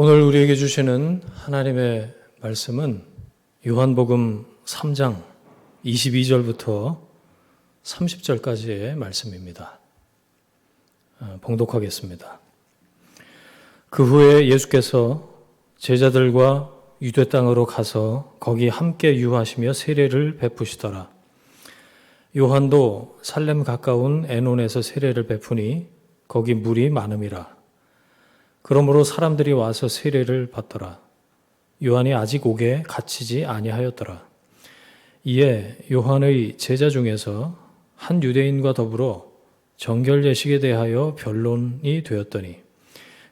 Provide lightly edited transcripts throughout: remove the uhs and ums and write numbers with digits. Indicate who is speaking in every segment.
Speaker 1: 오늘 우리에게 주시는 하나님의 말씀은 요한복음 3장 22절부터 30절까지의 말씀입니다. 봉독하겠습니다. 그 후에 예수께서 제자들과 유대 땅으로 가서 거기 함께 유하시며 세례를 베푸시더라. 요한도 살렘 가까운 에논에서 세례를 베푸니 거기 물이 많음이라. 그러므로 사람들이 와서 세례를 받더라. 요한이 아직 옥에 갇히지 아니하였더라. 이에 요한의 제자 중에서 한 유대인과 더불어 정결 예식에 대하여 변론이 되었더니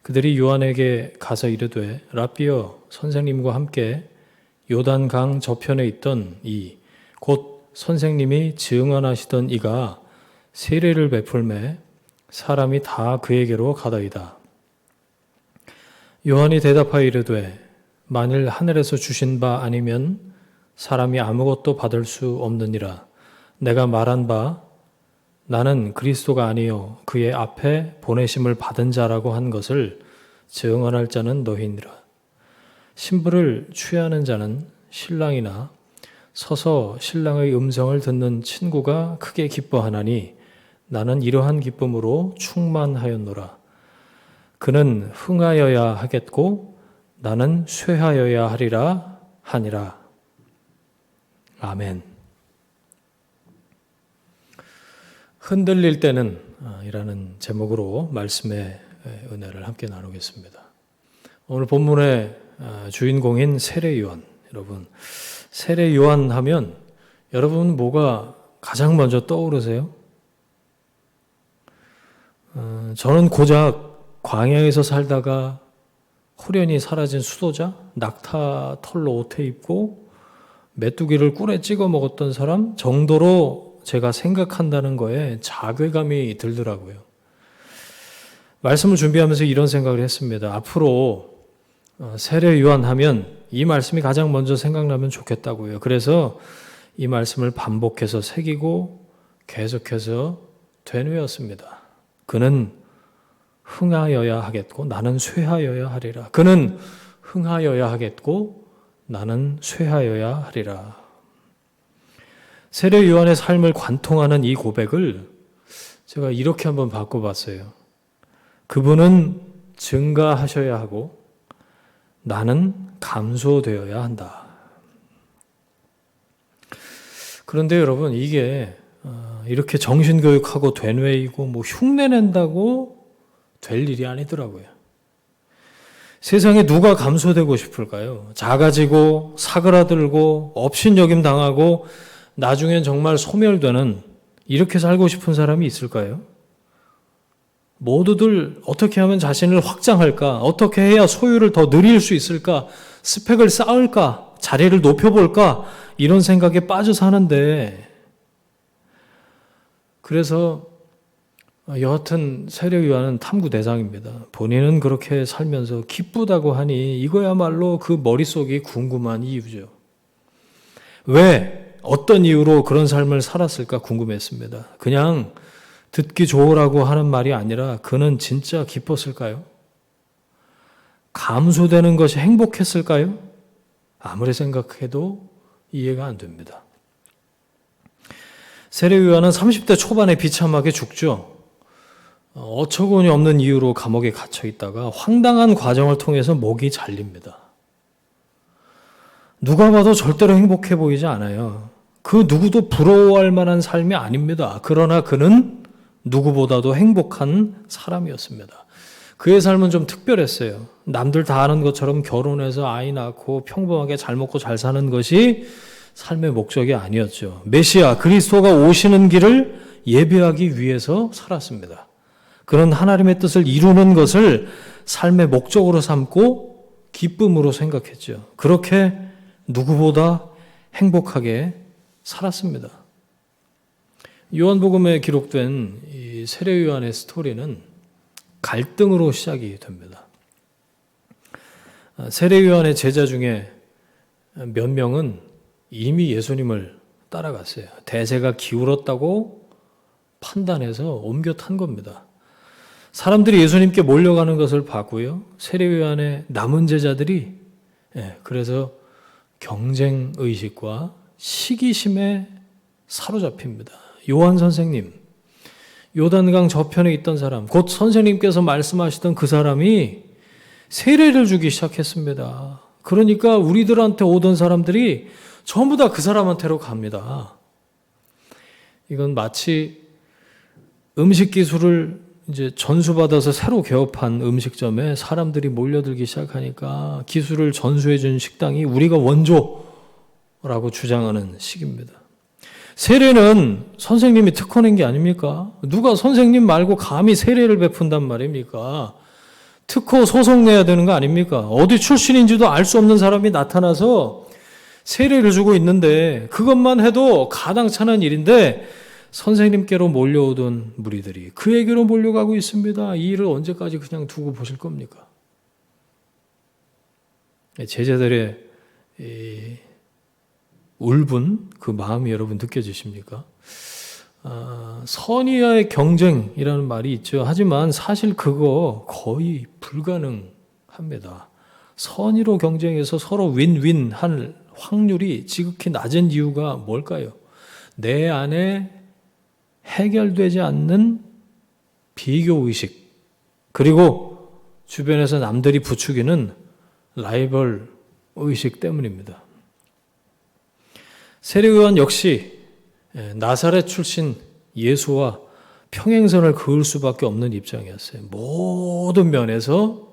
Speaker 1: 그들이 요한에게 가서 이르되 랍비여 선생님과 함께 요단강 저편에 있던 이 곧 선생님이 증언하시던 이가 세례를 베풀매 사람이 다 그에게로 가더이다. 요한이 대답하여 이르되 만일 하늘에서 주신 바 아니면 사람이 아무것도 받을 수 없느니라. 내가 말한 바 나는 그리스도가 아니요 그의 앞에 보내심을 받은 자라고 한 것을 증언할 자는 너희니라. 신부를 취하는 자는 신랑이나 서서 신랑의 음성을 듣는 친구가 크게 기뻐하나니 나는 이러한 기쁨으로 충만하였노라. 그는 흥하여야 하겠고 나는 쇠하여야 하리라 하니라. 아멘. 흔들릴 때는 이라는 제목으로 말씀의 은혜를 함께 나누겠습니다. 오늘 본문의 주인공인 세례 요한. 여러분, 세례 요한 하면 여러분 뭐가 가장 먼저 떠오르세요? 저는 고작 광야에서 살다가 호련히 사라진 수도자, 낙타 털로 옷에 입고 메뚜기를 꿀에 찍어 먹었던 사람 정도로 제가 생각한다는 거에 자괴감이 들더라고요. 말씀을 준비하면서 이런 생각을 했습니다. 앞으로 세례 요한하면 이 말씀이 가장 먼저 생각나면 좋겠다고요. 그래서 이 말씀을 반복해서 새기고 계속해서 되뇌었습니다. 그는 흥하여야 하겠고 나는 쇠하여야 하리라. 그는 흥하여야 하겠고 나는 쇠하여야 하리라. 세례 요한의 삶을 관통하는 이 고백을 제가 이렇게 한번 바꿔봤어요. 그분은 증가하셔야 하고 나는 감소되어야 한다. 그런데 여러분 이게 이렇게 정신교육하고 되뇌이고 흉내낸다고 될 일이 아니더라고요. 세상에 누가 감소되고 싶을까요? 작아지고 사그라들고 업신여김 당하고 나중엔 정말 소멸되는 이렇게 살고 싶은 사람이 있을까요? 모두들 어떻게 하면 자신을 확장할까? 어떻게 해야 소유를 더 늘릴 수 있을까? 스펙을 쌓을까? 자리를 높여볼까? 이런 생각에 빠져 사는데 그래서 여하튼 세례 요한은 탐구 대상입니다. 본인은 그렇게 살면서 기쁘다고 하니 이거야말로 그 머릿속이 궁금한 이유죠. 왜 어떤 이유로 그런 삶을 살았을까 궁금했습니다. 그냥 듣기 좋으라고 하는 말이 아니라 그는 진짜 기뻤을까요? 감소되는 것이 행복했을까요? 아무리 생각해도 이해가 안 됩니다. 세례 요한은 30대 초반에 비참하게 죽죠. 어처구니 없는 이유로 감옥에 갇혀 있다가 황당한 과정을 통해서 목이 잘립니다. 누가 봐도 절대로 행복해 보이지 않아요. 그 누구도 부러워할 만한 삶이 아닙니다. 그러나 그는 누구보다도 행복한 사람이었습니다. 그의 삶은 좀 특별했어요. 남들 다 아는 것처럼 결혼해서 아이 낳고 평범하게 잘 먹고 잘 사는 것이 삶의 목적이 아니었죠. 메시아 그리스도가 오시는 길을 예배하기 위해서 살았습니다. 그런 하나님의 뜻을 이루는 것을 삶의 목적으로 삼고 기쁨으로 생각했죠. 그렇게 누구보다 행복하게 살았습니다. 요한복음에 기록된 이 세례 요한의 스토리는 갈등으로 시작이 됩니다. 세례 요한의 제자 중에 몇 명은 이미 예수님을 따라갔어요. 대세가 기울었다고 판단해서 옮겨 탄 겁니다. 사람들이 예수님께 몰려가는 것을 봤고요. 세례 요한의 남은 제자들이 그래서 경쟁의식과 시기심에 사로잡힙니다. 요한 선생님, 요단강 저편에 있던 사람, 곧 선생님께서 말씀하시던 그 사람이 세례를 주기 시작했습니다. 그러니까 우리들한테 오던 사람들이 전부 다 그 사람한테로 갑니다. 이건 마치 음식 기술을 이제 전수받아서 새로 개업한 음식점에 사람들이 몰려들기 시작하니까 기술을 전수해 준 식당이 우리가 원조라고 주장하는 식입니다. 세례는 선생님이 특허낸 게 아닙니까? 누가 선생님 말고 감히 세례를 베푼단 말입니까? 특허 소송 내야 되는 거 아닙니까? 어디 출신인지도 알 수 없는 사람이 나타나서 세례를 주고 있는데 그것만 해도 가당찮은 일인데 선생님께로 몰려오던 무리들이 그에게로 몰려가고 있습니다. 이 일을 언제까지 그냥 두고 보실 겁니까? 제자들의 울분, 그 마음이 여러분 느껴지십니까? 선의와의 경쟁이라는 말이 있죠. 하지만 사실 그거 거의 불가능합니다. 선의로 경쟁해서 서로 윈윈 할 확률이 지극히 낮은 이유가 뭘까요? 내 안에 해결되지 않는 비교의식, 그리고 주변에서 남들이 부추기는 라이벌 의식 때문입니다. 세례 요한 역시 나사렛 출신 예수와 평행선을 그을 수밖에 없는 입장이었어요. 모든 면에서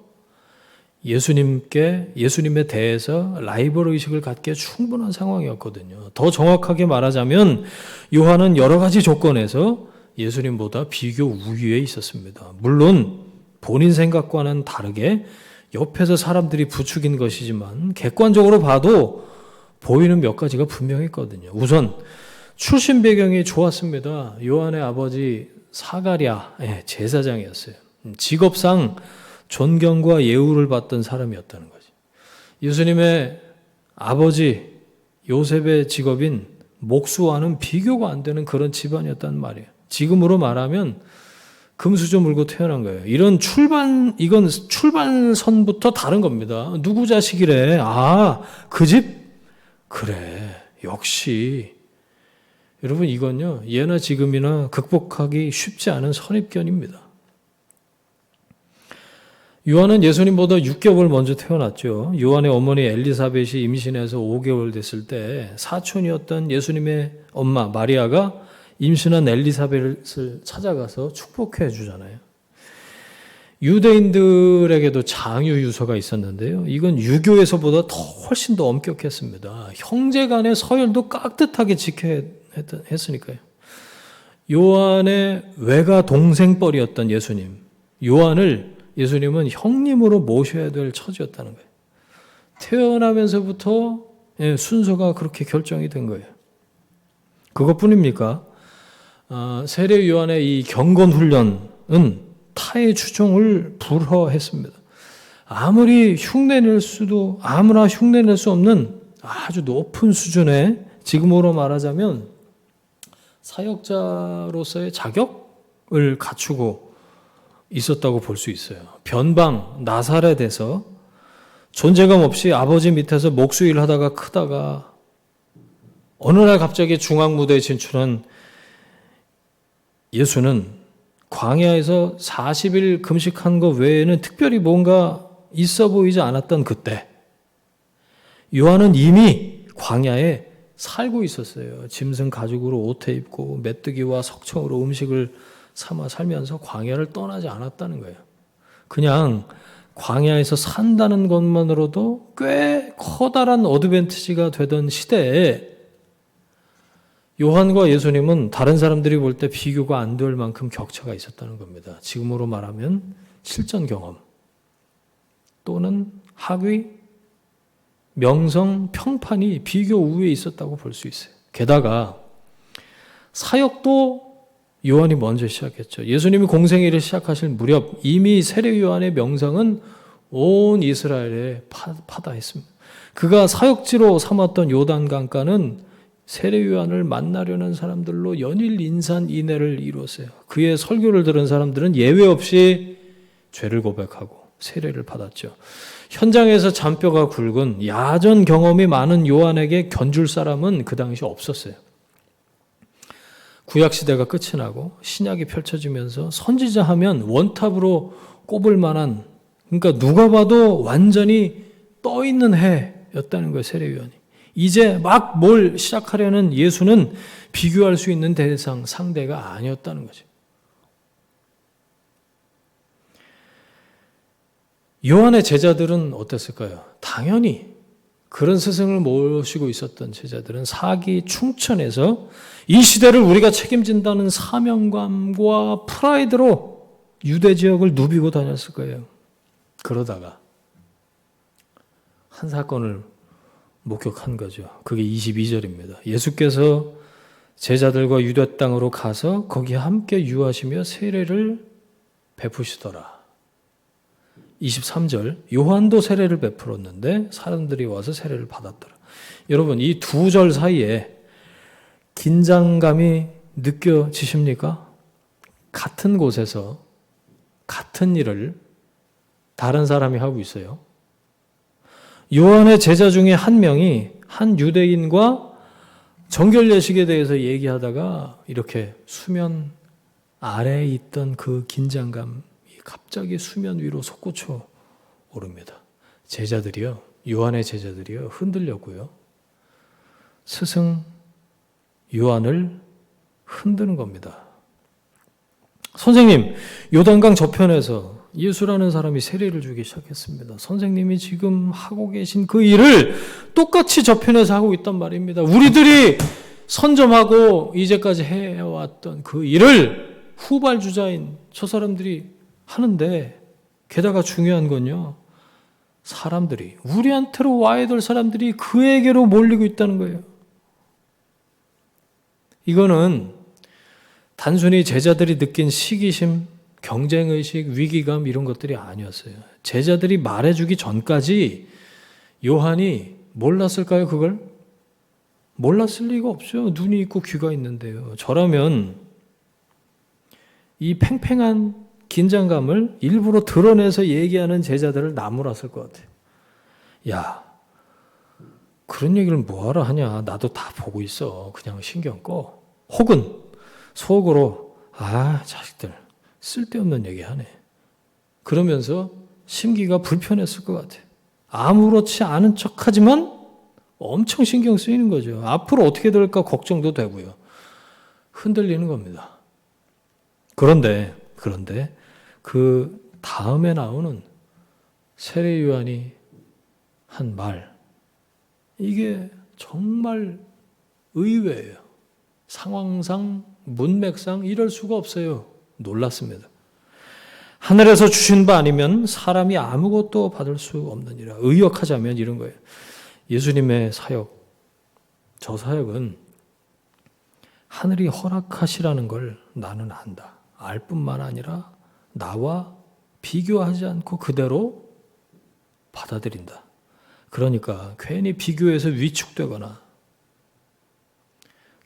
Speaker 1: 예수님에 대해서 라이벌 의식을 갖기에 충분한 상황이었거든요. 더 정확하게 말하자면 요한은 여러 가지 조건에서 예수님보다 비교 우위에 있었습니다. 물론 본인 생각과는 다르게 옆에서 사람들이 부추긴 것이지만 객관적으로 봐도 보이는 몇 가지가 분명했거든요. 우선 출신 배경이 좋았습니다. 요한의 아버지 사가랴 제사장이었어요. 직업상 존경과 예우를 받던 사람이었다는 거죠. 예수님의 아버지 요셉의 직업인 목수와는 비교가 안 되는 그런 집안이었단 말이에요. 지금으로 말하면 금수저 물고 태어난 거예요. 이건 출발선부터 다른 겁니다. 누구 자식이래? 그 집? 그래, 역시. 여러분, 이건요, 예나 지금이나 극복하기 쉽지 않은 선입견입니다. 요한은 예수님보다 6개월 먼저 태어났죠. 요한의 어머니 엘리사벳이 임신해서 5개월 됐을 때 사촌이었던 예수님의 엄마 마리아가 임신한 엘리사벳을 찾아가서 축복해 주잖아요. 유대인들에게도 장유 유서가 있었는데요. 이건 유교에서보다 훨씬 더 엄격했습니다. 형제 간의 서열도 깍듯하게 지켜야 했으니까요. 요한의 외가 동생뻘이었던 예수님은 형님으로 모셔야 될 처지였다는 거예요. 태어나면서부터 순서가 그렇게 결정이 된 거예요. 그것뿐입니까? 세례 요한의 이 경건 훈련은 타의 추종을 불허했습니다. 아무나 흉내낼 수 없는 아주 높은 수준의, 지금으로 말하자면 사역자로서의 자격을 갖추고 있었다고 볼 수 있어요. 변방 나사렛에서 존재감 없이 아버지 밑에서 목수일 하다가 크다가 어느 날 갑자기 중앙 무대에 진출한 예수는 광야에서 40일 금식한 것 외에는 특별히 뭔가 있어 보이지 않았던 그때 요한은 이미 광야에 살고 있었어요. 짐승 가죽으로 옷에 입고 메뚜기와 석청으로 음식을 삼아 살면서 광야를 떠나지 않았다는 거예요. 그냥 광야에서 산다는 것만으로도 꽤 커다란 어드밴티지가 되던 시대에 요한과 예수님은 다른 사람들이 볼 때 비교가 안 될 만큼 격차가 있었다는 겁니다. 지금으로 말하면 실전 경험 또는 학위, 명성, 평판이 비교 우위에 있었다고 볼 수 있어요. 게다가 사역도 요한이 먼저 시작했죠. 예수님이 공생애를 시작하실 무렵 이미 세례 요한의 명성은 온 이스라엘에 파다했습니다. 그가 사역지로 삼았던 요단강가는 세례 요한을 만나려는 사람들로 연일 인산인해를 이루었어요. 그의 설교를 들은 사람들은 예외 없이 죄를 고백하고 세례를 받았죠. 현장에서 잔뼈가 굵은 야전 경험이 많은 요한에게 견줄 사람은 그 당시 없었어요. 구약시대가 끝이 나고 신약이 펼쳐지면서 선지자 하면 원탑으로 꼽을 만한, 그러니까 누가 봐도 완전히 떠있는 해였다는 거예요, 세례 요한이. 이제 막 뭘 시작하려는 예수는 비교할 수 있는 대상, 상대가 아니었다는 거죠. 요한의 제자들은 어땠을까요? 당연히 그런 스승을 모시고 있었던 제자들은 사기 충천해서 이 시대를 우리가 책임진다는 사명감과 프라이드로 유대 지역을 누비고 다녔을 거예요. 그러다가 한 사건을 목격한 거죠. 그게 22절입니다. 예수께서 제자들과 유대 땅으로 가서 거기 함께 유하시며 세례를 베푸시더라. 23절, 요한도 세례를 베풀었는데 사람들이 와서 세례를 받았더라. 여러분, 이 두 절 사이에 긴장감이 느껴지십니까? 같은 곳에서 같은 일을 다른 사람이 하고 있어요. 요한의 제자 중에 한 명이 한 유대인과 정결 예식에 대해서 얘기하다가 이렇게 수면 아래에 있던 그 긴장감이 갑자기 수면 위로 솟구쳐 오릅니다. 제자들이요, 요한의 제자들이요, 흔들렸고요. 스승 요한을 흔드는 겁니다. 선생님, 요단강 저편에서 예수라는 사람이 세례를 주기 시작했습니다. 선생님이 지금 하고 계신 그 일을 똑같이 저편에서 하고 있단 말입니다. 우리들이 선점하고 이제까지 해왔던 그 일을 후발주자인 저 사람들이 하는데, 게다가 중요한 건요, 사람들이, 우리한테로 와야 될 사람들이 그에게로 몰리고 있다는 거예요. 이거는 단순히 제자들이 느낀 시기심, 경쟁의식, 위기감 이런 것들이 아니었어요. 제자들이 말해주기 전까지 요한이 몰랐을까요, 그걸? 몰랐을 리가 없죠. 눈이 있고 귀가 있는데요. 저라면 이 팽팽한 긴장감을 일부러 드러내서 얘기하는 제자들을 나무랐을 것 같아요. 야, 그런 얘기를 뭐하러 하냐. 나도 다 보고 있어. 그냥 신경 꺼. 혹은 속으로 자식들 쓸데없는 얘기하네. 그러면서 심기가 불편했을 것 같아요. 아무렇지 않은 척하지만 엄청 신경 쓰이는 거죠. 앞으로 어떻게 될까 걱정도 되고요. 흔들리는 겁니다. 그런데 그 다음에 나오는 세례 요한이 한 말, 이게 정말 의외예요. 상황상, 문맥상 이럴 수가 없어요. 놀랐습니다. 하늘에서 주신 바 아니면 사람이 아무것도 받을 수 없느니라. 의역하자면 이런 거예요. 예수님의 사역, 저 사역은 하늘이 허락하시라는 걸 나는 안다. 알 뿐만 아니라 나와 비교하지 않고 그대로 받아들인다. 그러니까 괜히 비교해서 위축되거나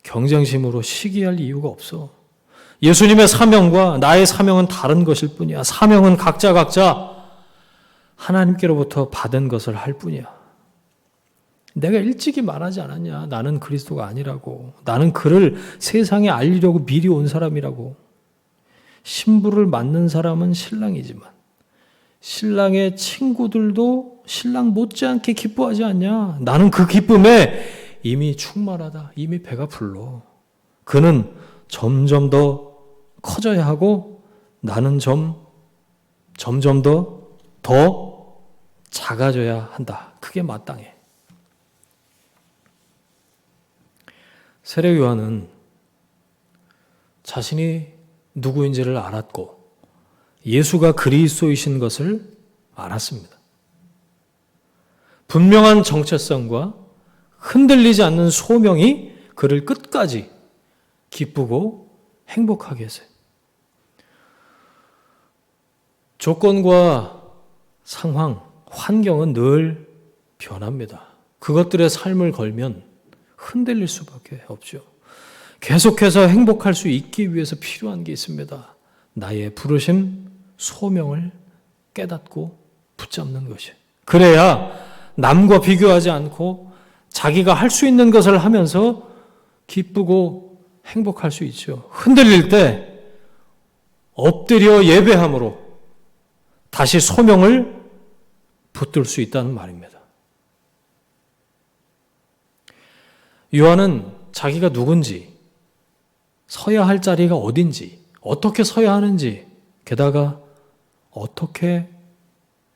Speaker 1: 경쟁심으로 시기할 이유가 없어. 예수님의 사명과 나의 사명은 다른 것일 뿐이야. 사명은 각자 하나님께로부터 받은 것을 할 뿐이야. 내가 일찍이 말하지 않았냐. 나는 그리스도가 아니라고. 나는 그를 세상에 알리려고 미리 온 사람이라고. 신부를 맞는 사람은 신랑이지만 신랑의 친구들도 신랑 못지않게 기뻐하지 않냐. 나는 그 기쁨에 이미 충만하다. 이미 배가 불러. 그는 점점 더 커져야 하고 나는 점점 더 작아져야 한다. 그게 마땅해. 세례 요한은 자신이 누구인지를 알았고 예수가 그리스도이신 것을 알았습니다. 분명한 정체성과 흔들리지 않는 소명이 그를 끝까지 기쁘고 행복하게 했어요. 조건과 상황, 환경은 늘 변합니다. 그것들의 삶을 걸면 흔들릴 수밖에 없죠. 계속해서 행복할 수 있기 위해서 필요한 게 있습니다. 나의 부르심, 소명을 깨닫고 붙잡는 것이. 그래야 남과 비교하지 않고 자기가 할 수 있는 것을 하면서 기쁘고 행복할 수 있죠. 흔들릴 때 엎드려 예배함으로 다시 소명을 붙들 수 있다는 말입니다. 요한은 자기가 누군지, 서야 할 자리가 어딘지, 어떻게 서야 하는지, 게다가 어떻게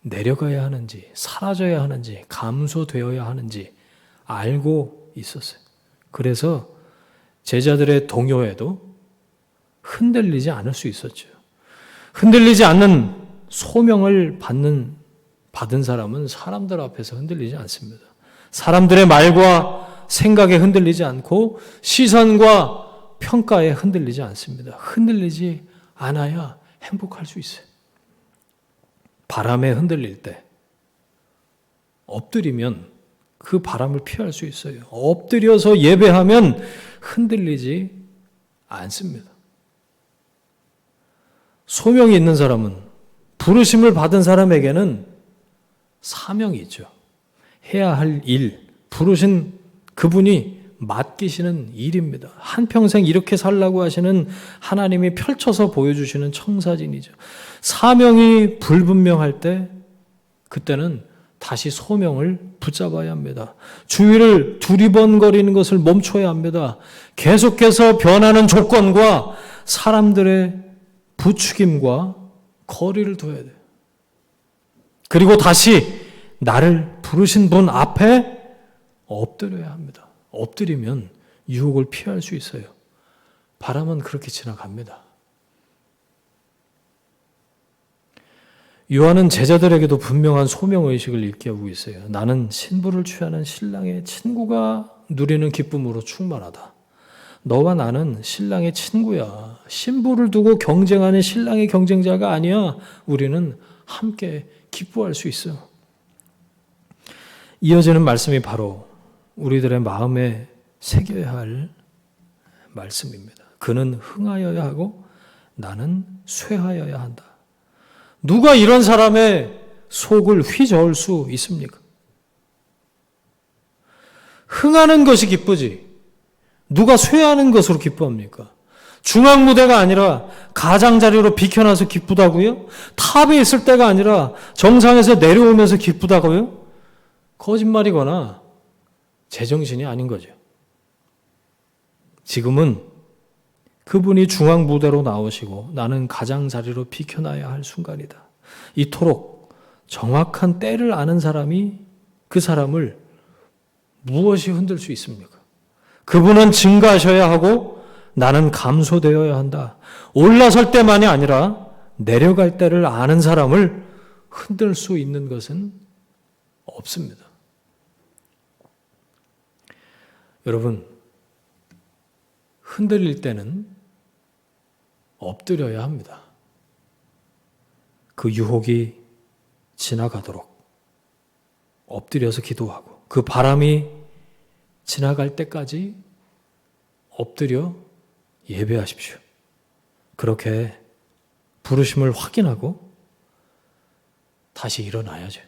Speaker 1: 내려가야 하는지, 사라져야 하는지, 감소되어야 하는지 알고 있었어요. 그래서 제자들의 동요에도 흔들리지 않을 수 있었죠. 흔들리지 않는 소명을 받은 사람은 사람들 앞에서 흔들리지 않습니다. 사람들의 말과 생각에 흔들리지 않고 시선과 평가에 흔들리지 않습니다. 흔들리지 않아야 행복할 수 있어요. 바람에 흔들릴 때 엎드리면 그 바람을 피할 수 있어요. 엎드려서 예배하면 흔들리지 않습니다. 소명이 있는 사람은, 부르심을 받은 사람에게는 사명이 있죠. 해야 할 일, 부르신 그분이 맡기시는 일입니다. 한평생 이렇게 살라고 하시는 하나님이 펼쳐서 보여주시는 청사진이죠. 사명이 불분명할 때 그때는 다시 소명을 붙잡아야 합니다. 주위를 두리번거리는 것을 멈춰야 합니다. 계속해서 변하는 조건과 사람들의 부추김과 거리를 둬야 돼요. 그리고 다시 나를 부르신 분 앞에 엎드려야 합니다. 엎드리면 유혹을 피할 수 있어요. 바람은 그렇게 지나갑니다. 요한은 제자들에게도 분명한 소명의식을 일깨우고 있어요. 나는 신부를 취하는 신랑의 친구가 누리는 기쁨으로 충만하다. 너와 나는 신랑의 친구야. 신부를 두고 경쟁하는 신랑의 경쟁자가 아니야. 우리는 함께 기뻐할 수 있어. 이어지는 말씀이 바로 우리들의 마음에 새겨야 할 말씀입니다. 그는 흥하여야 하고 나는 쇠하여야 한다. 누가 이런 사람의 속을 휘저을 수 있습니까? 흥하는 것이 기쁘지 누가 쇠하는 것으로 기뻐합니까? 중앙무대가 아니라 가장자리로 비켜나서 기쁘다고요? 탑에 있을 때가 아니라 정상에서 내려오면서 기쁘다고요? 거짓말이거나 제정신이 아닌 거죠. 지금은 그분이 중앙무대로 나오시고 나는 가장자리로 비켜나야 할 순간이다. 이토록 정확한 때를 아는 사람이 그 사람을 무엇이 흔들 수 있습니까? 그분은 증가하셔야 하고 나는 감소되어야 한다. 올라설 때만이 아니라 내려갈 때를 아는 사람을 흔들 수 있는 것은 없습니다. 여러분, 흔들릴 때는 엎드려야 합니다. 그 유혹이 지나가도록 엎드려서 기도하고 그 바람이 지나갈 때까지 엎드려 예배하십시오. 그렇게 부르심을 확인하고 다시 일어나야죠.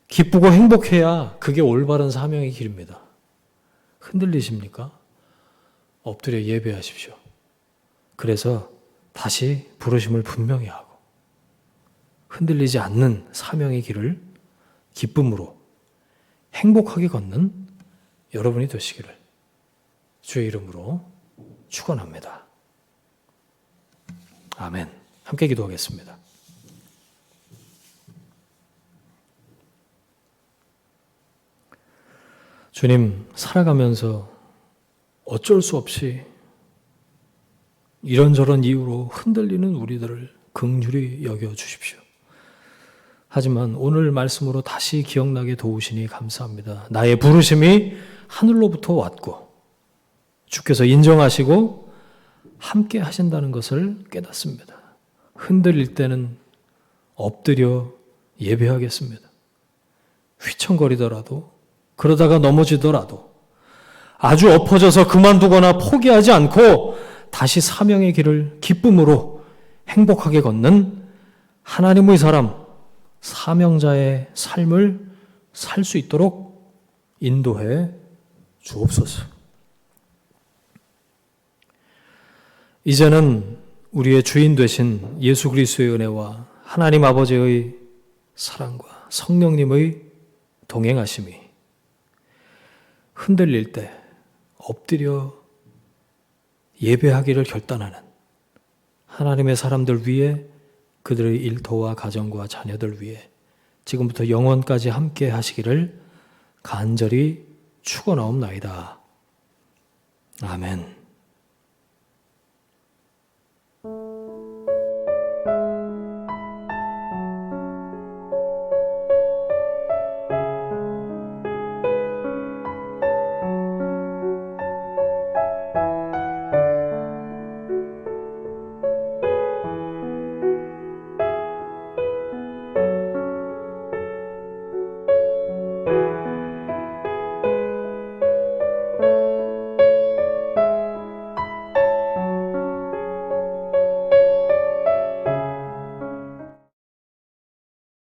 Speaker 1: 기쁘고 행복해야 그게 올바른 사명의 길입니다. 흔들리십니까? 엎드려 예배하십시오. 그래서 다시 부르심을 분명히 하고 흔들리지 않는 사명의 길을 기쁨으로 행복하게 걷는 여러분이 되시기를 주의 이름으로 축원합니다. 아멘. 함께 기도하겠습니다. 주님, 살아가면서 어쩔 수 없이 이런저런 이유로 흔들리는 우리들을 긍휼히 여겨 주십시오. 하지만 오늘 말씀으로 다시 기억나게 도우시니 감사합니다. 나의 부르심이 하늘로부터 왔고 주께서 인정하시고 함께 하신다는 것을 깨닫습니다. 흔들릴 때는 엎드려 예배하겠습니다. 휘청거리더라도, 그러다가 넘어지더라도 아주 엎어져서 그만두거나 포기하지 않고 다시 사명의 길을 기쁨으로 행복하게 걷는 하나님의 사람, 사명자의 삶을 살 수 있도록 인도해 주옵소서. 이제는 우리의 주인 되신 예수 그리스도의 은혜와 하나님 아버지의 사랑과 성령님의 동행하심이 흔들릴 때 엎드려 예배하기를 결단하는 하나님의 사람들 위해, 그들의 일터와 가정과 자녀들 위해 지금부터 영원까지 함께 하시기를 간절히 축원하옵나이다. 아멘.